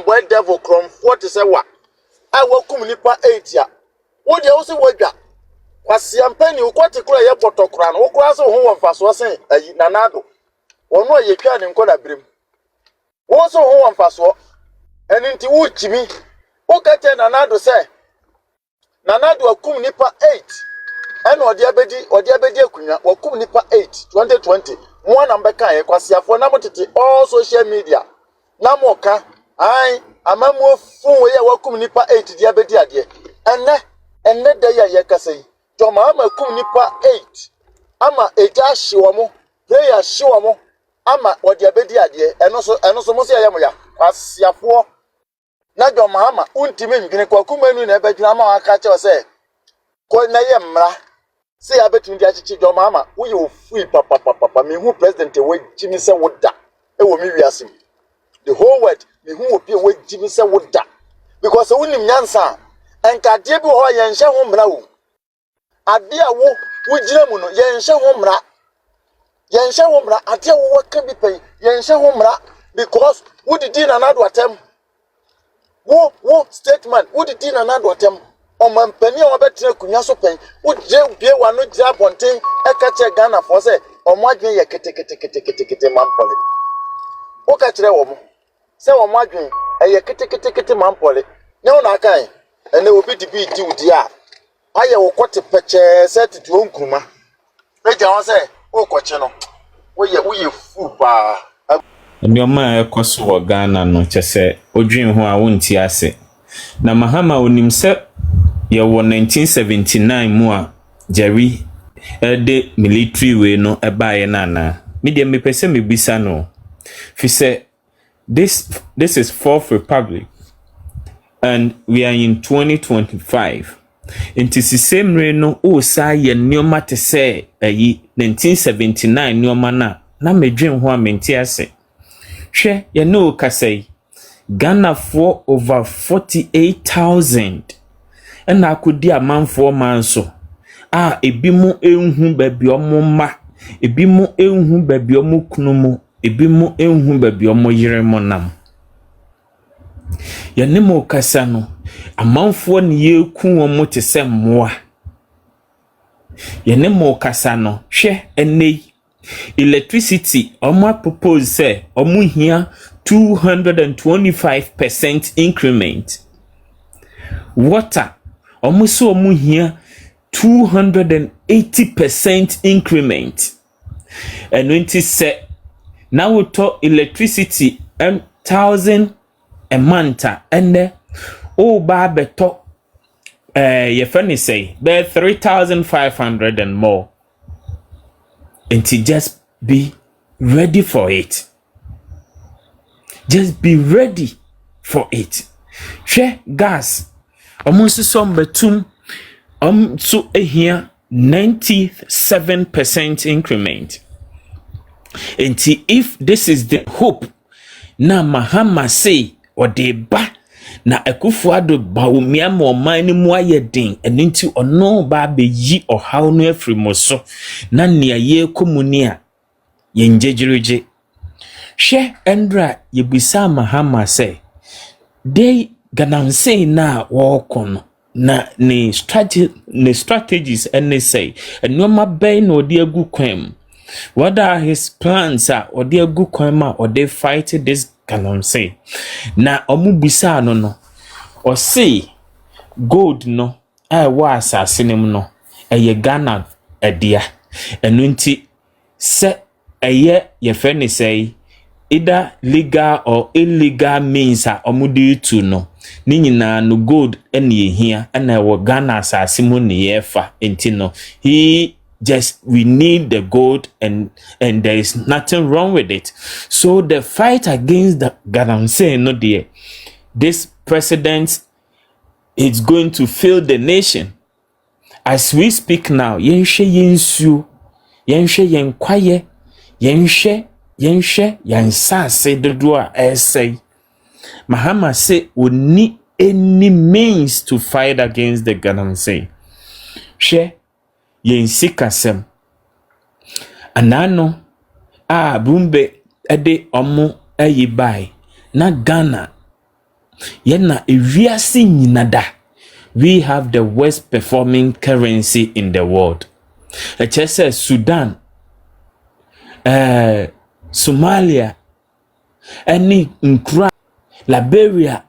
boy devil kronfuɔ te sɛ wa a wakum nipa 8 ya wo de wo se wadwa Kwasia mpani wo kwate kura ye botokura no wo kura se ho wamfaso sen ayi nanado wono ayetwa ne nkoda brem wo so ho wamfaso eni nti wo kimi wo kete nanado se nanado akum nipa 8 ena odi abedi akunya wakum nipa 8 2020 mo na mbeka ye Kwasiafuɔ na motete all social media na moka ai amamu fun ye wakum nipa 8 di abedi ade enne da ye kasai to Mahama kum nipa 8 ama eja hyewo mo prayer hyewo mo ama odi abedi ade eno so mo se ye mo ya Kwasiafuɔ na jo Mahama untimi ndwene kwa kumanu na ebedwina ma aka che se ko na ye mra se ya betu ndi achichi jo Mahama wo ye ofui papa me hu president we jimi se woda e wo mi wiase the whole world me hu obi we jimi se woda because wonim nyansa enka de bi ho ye nhye ho mra wo ade a wo gina mu no ye nhye ho mra ade a wo waka bi pen ye nhye ho mra because wo didi na nado atem wo statement wo didi na nado atem o mampani a obetre kunwa so pen wo je bie wa no gira bonten e ka che Ghana for say o mo adwen ye kete mampole wo ka kire wo mo say o mo adwen e ye kete mampole ne wo na kan ene obi di bi di udi a aye wo kote peche set tu onkruma e ja won say o koche no wo ye fu ba Ndioma ekoso wo Ghana no chese odwin ho a wonti ase na Mahama onim se ye wo 1979 mu a Jerry de military we no ebaye nana media me pese me bisa no fi say this is Fourth Republic and we are in 2025 into the same no o sa ye nioma te se 1979 nioma na medwen ho a menti ase hwe ye no kasai Ghana for over 48,000 and akudi amanfo manso ebi mu enhu babi omo ma ebi mu enhu babi omo kunu mu ebi mu enhu babi omo yire mo nam ya ne mo kasa no amanfo ne yeku omo te se mmoa ya ne mo kasa no hwe enei electricity omo propose say omo hia 225% increment water almost so mu here 280% increment and when it say now we talk electricity 1,000 a month and oh ba beto your friend say be 3,500 and more and to just be ready for it. Just be ready for it. Share gas almost some betum so here 97% increment. And see if this is the hope na Mahama say or de ba na Akufuado ba umia mo mani mu ayedin and into or no ba be yi or how no free moso na nia ye komunia yenjejireje. She Endra yebisa Mahama say they ganamse na walk na ne strategies and they say and no ma bay no dear good kwem. What are his plans or dear good kwema or they fight this ganamse na omubisa no or say gold no was assassinum no ye Ghana a dear and nunti se a year ye friend say either legal or illegal means omudi to no ni nyina no gold ene here and I Ghana asasimu ne yefa entino we need the gold and there is nothing wrong with it. So the fight against the Ganamse no dear this president is going to fail the nation as we speak now. Yenshe yensu yenshe yenkwaye yenshe yansa say the doa say Mahama say we need any means to fight against the Ganamse. She yensi kasem anano bumbe ede omo ayi bai na Ghana Yena ewiase nyinada. We have the worst performing currency in the world. Says Sudan, Somalia, any nkra, Liberia,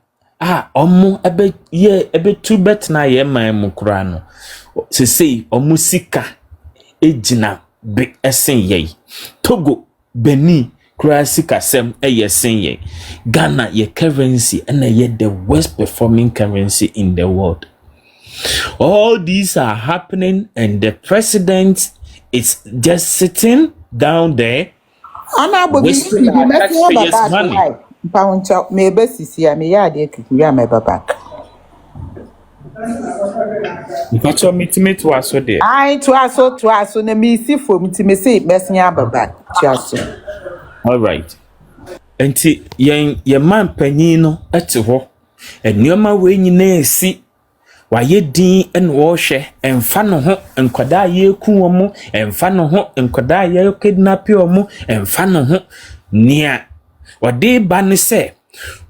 omo ebe two bet na ye man mukra no. Se say omo sika ejina be esen ye. Togo, Benin, kura sika sem esen ye. Ghana ye currency and ye the worst performing currency in the world. All these are happening and the president is just sitting down there wasting our taxpayers' money. But me to us so there. All right. Enti ye man panyin no ete ho. Enuoma we nyina esi waye din en wo hwe emfa no ho enkwada ye ku omo emfa no ho enkwada ye kidnap omo emfa no ho nia wade ba ne se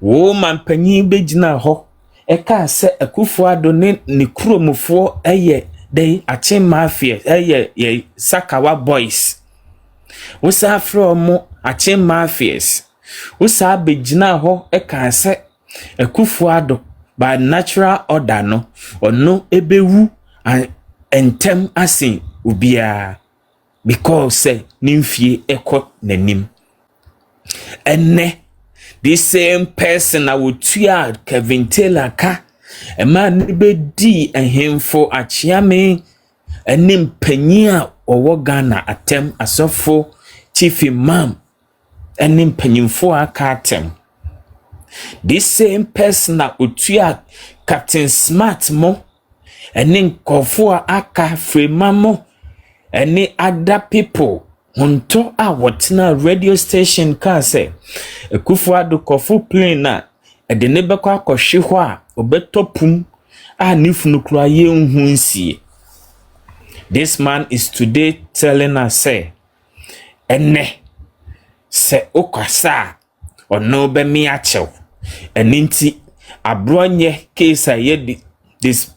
wo man panyin begina ho eka se Akufo-Addo ne kuromfo eye dey ache mafia eye ye Sakawa boys wo sa from ache mafias wo sa begina ho eka se Akufo-Addo by natural order no ono ebewu entem asin ubia because nimfie ekọ nanim enne this same person awutua Kevin Taylor ka a man be di ehemfo achiame enim panyia owo Ghana atem asofo chief imam enim panyimfo aka atem. This same person na utua Captain Smart mo eni nkofo aka frema mo eni other people honto a wotena radio station ka say Akufo-Addo kofu plane na de ne bekọ akọhwe ho a obetopum a nifunu kura ye nhunsie. This man is today telling us say enne se okwasa ono be mi achew eninti abronye case aye this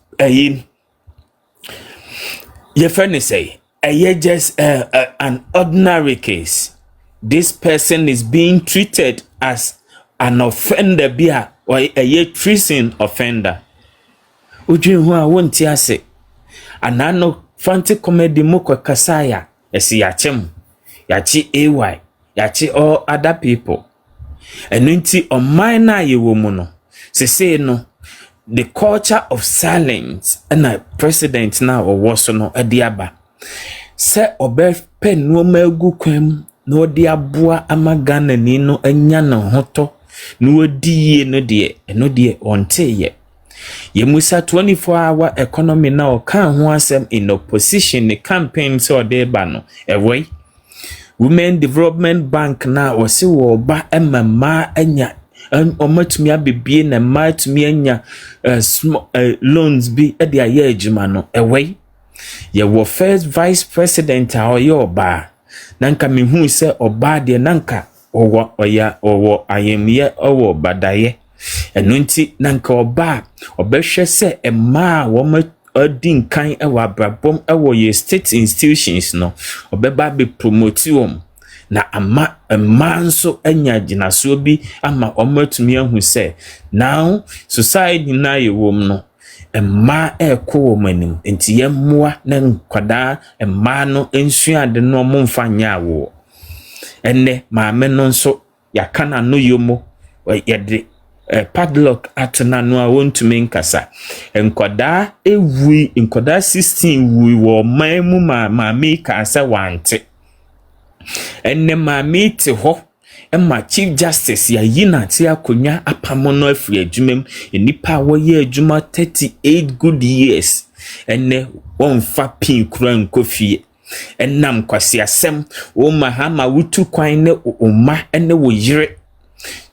ye friend say aye just an ordinary case. This person is being treated as an offender bia or a treason offender. Ujin hu a wonti ase anano fanti comedy moko kasaya esi yachem yachi AY yachi all other people. Enunti oman na yewo mu no sese no the culture of silence and a president na owoso no ediaba se obe pen no magu kwam no de aboa amagana ni no anya na hoto no odiye no de eno de onteye yemusa 24-hour economy na oka ho asem in opposition the campaign so de ba no ewe Women Development Bank na wasi wo ba emma anya omatumi abebie na matumi anya loans bi e de aye adwuma no ewe ye wo first vice president a oye oba nanka mehu se oba de nanka owo ayemye owo badaye enunti nanka oba obehwe se emma wo odin kan ewa brabom ewo ye state institutions no obeba be promote na ama manso anya ginaso bi ama omatumi ahu se now society na yewom no emma ekwo manim enti yemmoa na nkwada emma no ensuade no momfa nya wo enne maame no nso yakana no yomo yede padlock atena no a wontumi nkasa enkwada ewui enkwada 16 wui wo mamu maame kansa wante enne maame te ho emma chief justice ya yina te akonya apamono afri adwumam enipa wo ye adwuma 38 good years enne wonfa pin kura nkofie ennam kwasiasem wo mahama wutu kwan ne umma enne wo yire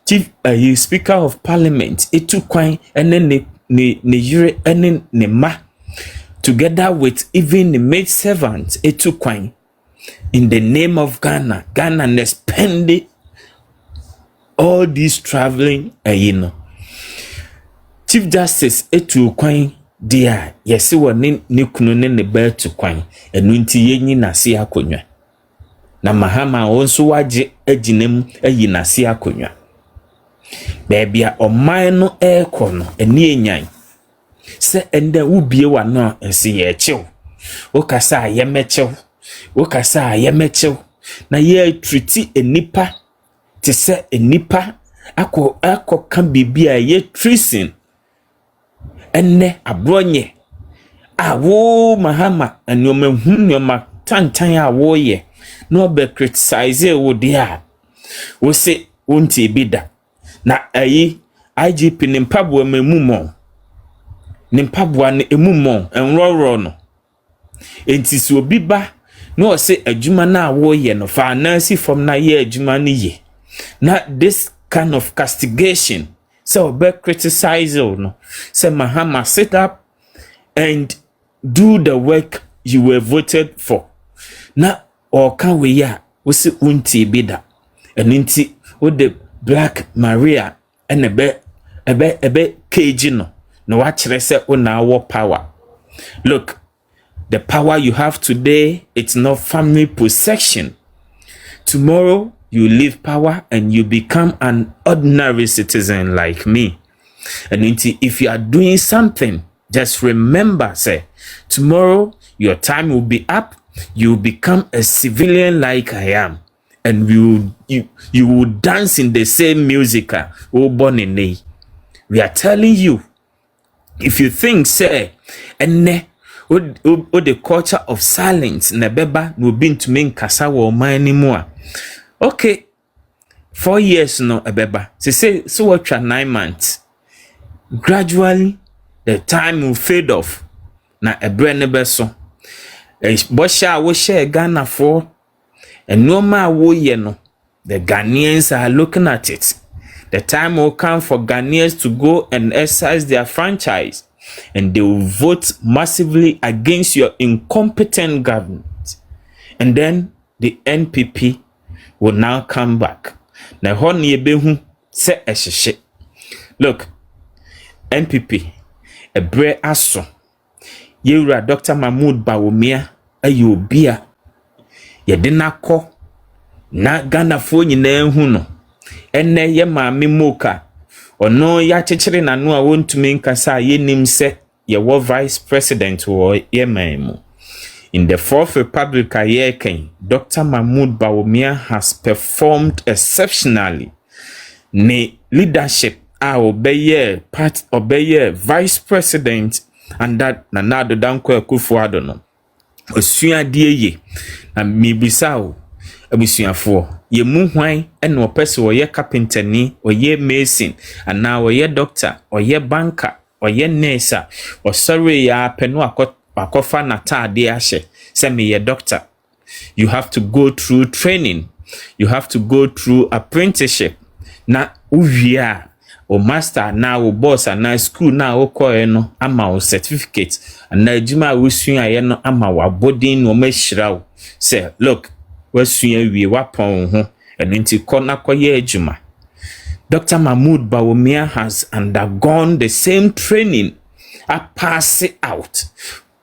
chief speaker of parliament etu kwan enne ne yire enne ne ma together with even the maid servant etu kwan in the name of Ghana and spend all this traveling Chief Justice etu kwan dia yesi wo ne kunu ne ba tu kwan enu nti yenyi nase akonwa na Mahama wonso waje aginem ayi nase akonwa bebia oman no ekono eni enyan se ende wubie wa no ense ye chew wokasa ayemechew wokasa ayemechew na ye treat enipa te se enipa akọ kan bibia ye treason enne abronye awo Mahama anyoma hunyoma tantan awo ye no be criticize wo dia wo se wonti bida na ayi IGP nimpabwa memumon nimpabwa ne emumon enroro no enti so obi ba no se adwuma na awo ye no fa nansi from na ye adwuma ne ye na this kind of castigation so be criticize no say Mahama sit up and do the work you were voted for na or can we ya we see unti bida and inti with the Black Maria and ebe KG no watch say una war power. Look, the power you have today, it's not family possession. Tomorrow you leave power and you become an ordinary citizen like me. And if you are doing something, just remember, say, tomorrow your time will be up. You become a civilian like I am. And you will dance in the same music. Oh, Bonnie. We are telling you, if you think, say, and the culture of silence, nebeba no bin to mean kasa wo man anymore. Okay, 4 years no ebeba. Say so what 9 months. Gradually, the time will fade off. Na ebre nebe so. Bosha wo share Ghana for. And no matter wo ye no, the Ghanaians are looking at it. The time will come for Ghanaians to go and exercise their franchise, and they will vote massively against your incompetent government. And then the NPP will now come back. Now, honey, behu se eshe. Look, NPP, a bre aso. Yura Dr. Mahmoud Bawumia, ayobia. Yedina ko na Ghana fo nyina hu no enne ye maame moka ono ya chechire nanu a wontumi nkasa yenim se ye wo vice president wo ye maimu. In the Fourth Republic ayeken, Dr. Mahmoud Bawumia has performed exceptionally. Ne leadership a obeye part obeye vice president and that Nana Danko Akufo-Addo no osua die ye na mibisao abusuafo ye mu hwan ene opese wo ye carpenter ni wo ye mason ana wo ye doctor wo ye banker wo ye nurse wo sorry ya penu akofa na taade ahye say me ye doctor. You have to go through training, you have to go through apprenticeship na uwia o master na o boss na school na o ko no ama o certificate na adwuma wo sua ye no ama wa bodin no mashiraw say look wa sua wie wa pon ho enti kona koye adwuma. Dr. Mahmoud Bawumia has undergone the same training, pass it out.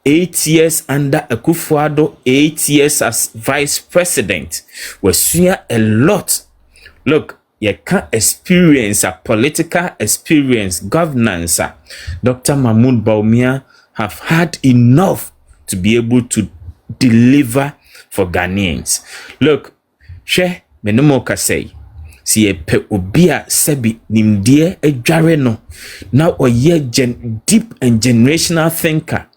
8 years under Akufo-Addo, 8 years as vice president. We see a lot. Look, you can't experience a political experience, governance. Dr. Mahmoud Bawumia have had enough to be able to deliver for Ghanaians. Look, she menomoka say, si pe obia sebi nimdie edware no na oye deep and generational thinker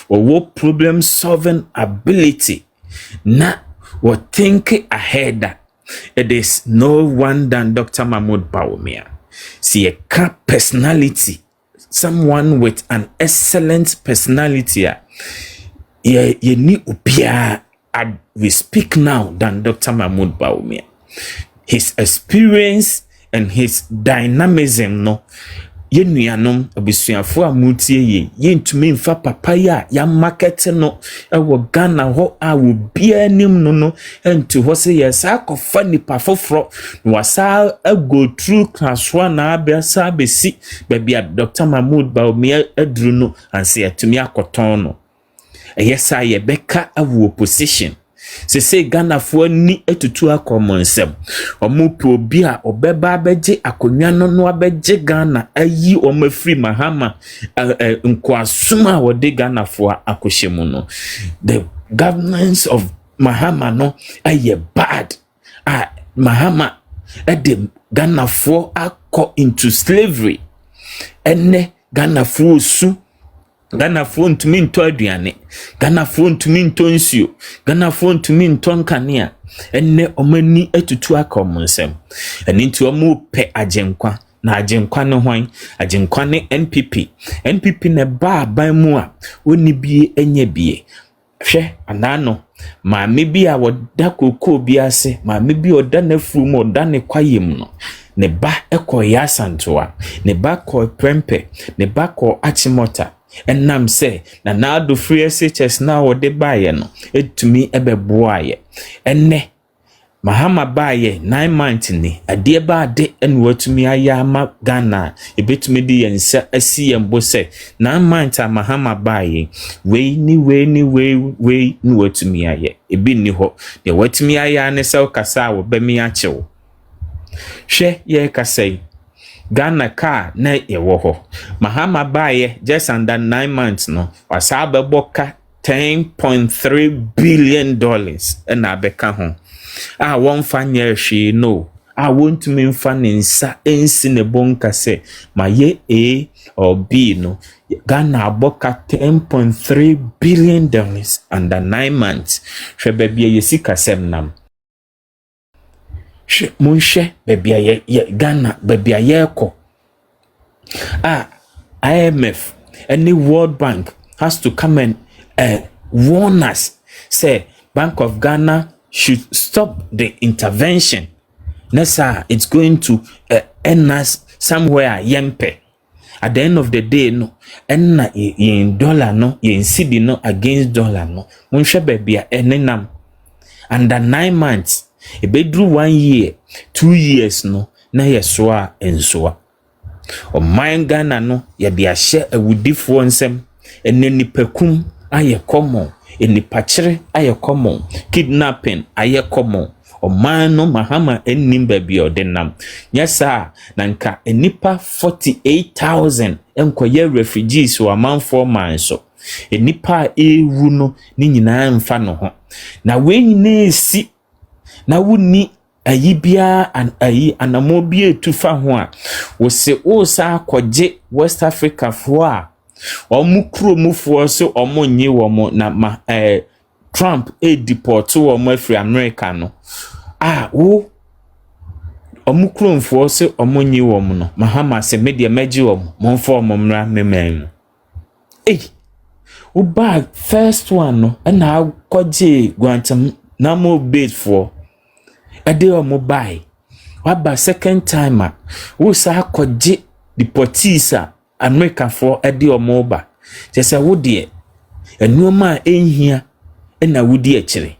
or what problem solving ability na what think ahead. It is no one than Dr. Mahmoud Bawumia. See a personality, someone with an excellent personality. Ye ni upia. We speak now than Dr. Mahmoud Bawumia. His experience and his dynamism no yenuanom abusuafo a mutie ye yentumi mfa papaya ya market no ewo Ghana ho a wo bia nim no enti ho se yesa kofa nipa foforo no wasa go through class 1 na abesa besi bebia Dr. Mahmoud Bawumia aduru no anse atumi akoton no yesa ye beka awo opposition se Ghana fo ni etutu akomonsem omupe obi a obeba abeje akonwa no abeje Ghana ayi omafri Mahama nkwasuma wode Ghana fo akohyemu no. The governance of Mahama no aye bad. Mahama ede Ghana fo akọ into slavery. Ene Ghana fo su Ghana fo ntumi nto aduane, Ghana fo ntumi nto nsuo, Ghana fo ntumi nto nkanea. Enne omani etutu akomonsem. Eni nti omu pe agenkwa na agenkwa ne hwan, agenkwa ne NPP ne ba aban mu a oni bie enye bie. Hwe anano maame bi a woda kokoo bi ase, maame bi oda nafu mu oda ne kwayem no. Ne ba ekoya santoa, ne ba ko prempe, ne ba ko achimota. Enam se na nado free SHS na wode baye no etumi ebeboaye enne Mahama baye 9 months ni ade ba de en watumi aya ma Ghana ebetumi di yensa asi yembo se 9 months Mahama baye we ni watumi aye ebi ni ho de watumi aya ne se kasa wo bemi achewo hwe ye kasai Ghana car na yewo ho Mahama baye just under 9 months no wasaba boka $10.3 billion na abeka ho won fanya hwe no won't mean fan nsa ensi ne bonka se maye A or B no Ghana aboka $10.3 billion under 9 months hwe bebia yesika semnam Munshe bebia ye Ghana bebia ye ko IMF and the World Bank has to come and warn us say Bank of Ghana should stop the intervention. Nessa it's going to end us somewhere yempe. At the end of the day no enna in dollar no in cedi no against dollar no munshe bebia enenam under 9 months ebedru 1 year 2 years no na yesoa ensoa o man Ghana no ye de ahye awudifo nsem ene nipakum aye common enipachire aye common kidnapping aye common o man no Mahama ennim baabi odenam nyesa nanka enipa 48,000 enkoye refugees wa manfo man so enipa ewu no ni nyina mfa no ho na we nyina esi na wuni ayibia anamo bi etufa ho a wo se o sa akɔgye West Africa fo a omukromufoɔ so omonyi wo na Trump deport wo afri America no wo omukromfoɔ so omonyi wo no Mahama se media magi wo monfo omomra memen wo bag first one no na akɔgye Guantanamo Bay for ade o mobile waba second time wo sa akɔgye deportees America for ade o mobile sese wo de enuoma enhia na wudi akire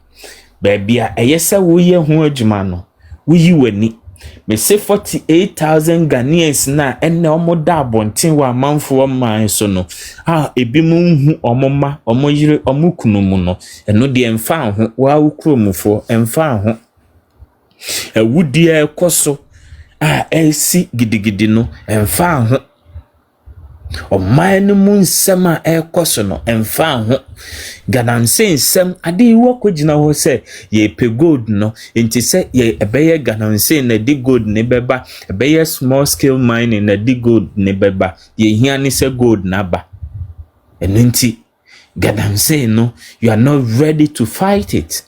baabia eyesa wo ye ho adwuma no wo yi wani me say 48,000 Ghanaians na enne omoda abonten wa manfo man so no ebi mu hu omoma omoyire omukunumu no eno de emfa ho wa ukromufo emfa ho ewudi ekoso esi gidigidi no emfa ho o man mu nsema ekoso no emfa ho Ganamse nsem ade wo kogina ho se ye pe gold no enti se ye ebeye Ganamse na di gold ne beba ebeye small scale mining na di gold ne beba ye hia ni se gold na ba enti Ganamse no you are not ready to fight it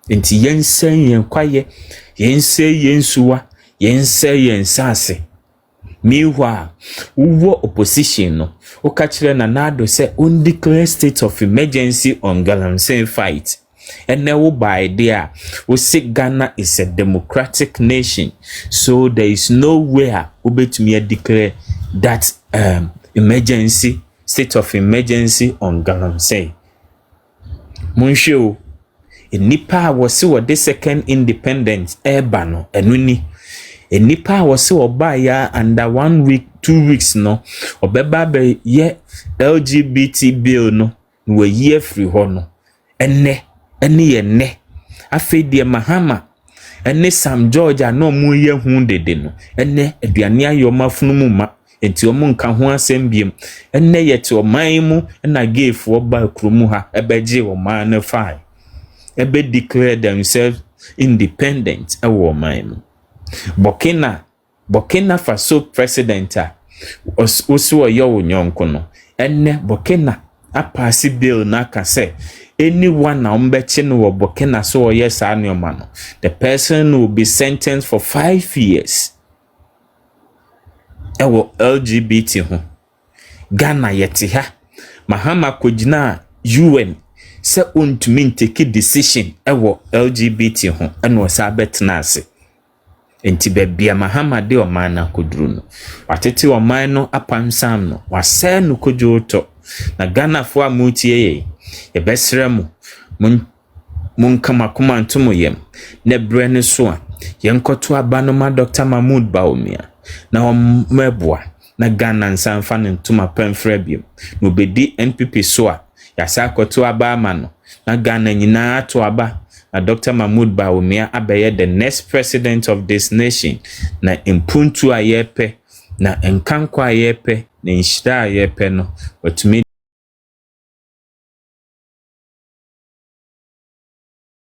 enti yensen yen kwaye yense yensuwa yense yensase meanwhile uwo opposition no o kachire na nado say on declare state of emergency on Galamsey fight ene wo by there we say Ghana is a democratic nation, so there is nowhere obetumi declare that emergency, state of emergency on Galamsey. Monsho enipa wose wo the second independence eba no enuni enipa wose oba ya under 1 week 2 weeks no obeba be ye LGBT bill no we ye free ho no ene ye ne afedie Mahama ene Sam George no mu ye hu dede no ene aduane ayoma funum ma enti omu nka ho asembiem ene ye te oman mu na geefo ba kromu ha ebeje oman na fine ebe declare themselves independent ewo oman mu. Burkina Faso president oso yo nyonko no ene Burkina apasi bill na ka say anyone na ombeche no wo Burkina so yes anyoma no the person will be sentenced for 5 years. Ewo LGBT ho Ghana yete ha Mahama kogina UN se ontumi take decision ewo LGBT ho eno sa betena ase enti bebia Mahama de oman na koduru no watete oman no apansam no wase no kojoto na Ghana fo amutie ye besre mu mun kama kuma ntomo yem ne bre ne so a yenkoto abanoma Dr. Mahmoud Bawumia na meboa na Ghana nsanfa ne ntoma pamfra biem no bedi NPP so a yasa koto aba ama no na Ghana nyina ato aba na Dr. Mahmoud Bawumia abeye the next president of this nation na impuntu ayepe na enkankwa ayepe na nshira ayepe no watumi